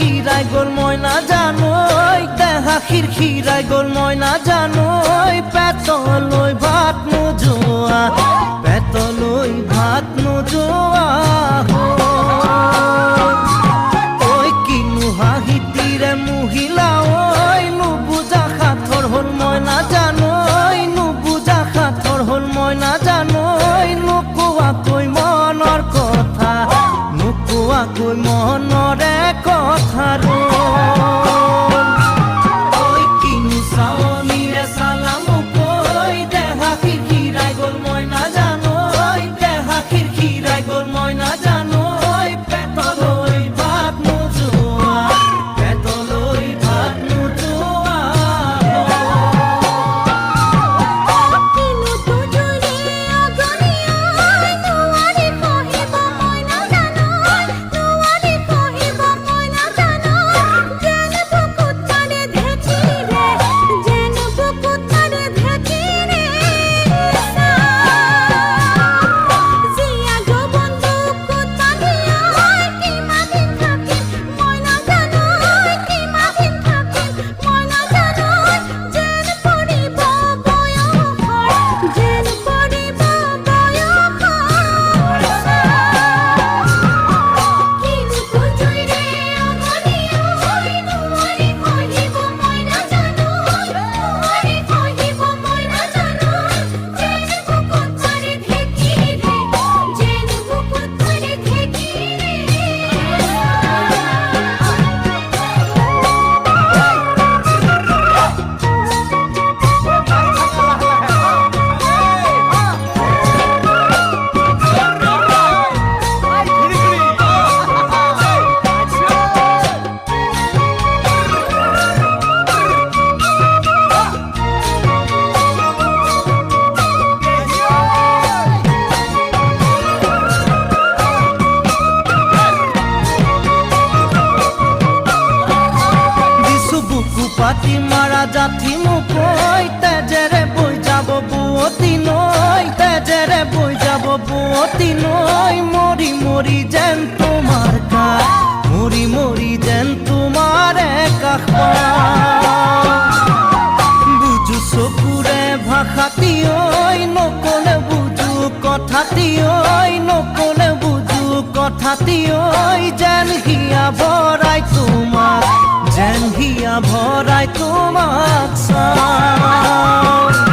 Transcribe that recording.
খিৰখিৰাই গ'ল মই নাজানো দেহা খিৰখিৰাই গ'ল মই নাজানো পেটলৈ ভাত নোযোৱা পেটলৈ ভাত নোযোৱা ঐ কিনো হাঁহিতিৰে মহিলা ঐ নুবুজা সাঁথৰ হ'ল মই নাজানো নুবুজা সাঁথৰ হ'ল মই নাজানো নোকোৱাকৈ মনৰ কথা নোকোৱাকৈ মনৰে কথা ঐ কিনো চাৱনিৰে চালাম কৈ দেহা খিৰখিৰাই গ'ল মই নাজানো দেহা খিৰখিৰাই গ'ল মই নাজানো পেটলৈ ভাত নোযোৱা পেটলৈ ভাত নোযোৱা পাতি মাৰা জাঠি মুকৈ তেজেৰে বৈ যাব বুৱতী নৈ তেজেৰে বৈ যাব বুৱতী নৈ মৰি মৰি যেন তোমাৰ কাষ মৰি মৰি যেন তোমাৰে কাষ বুজো চকুৰে ভাষাতি ঐ নকলে বুজো কথাতি ঐ নকলে বুজো কথাতি ঐ যেন হিয়া ভৰাই তোমাক যেন হিয়া ভৰাই তোমাক চাওঁ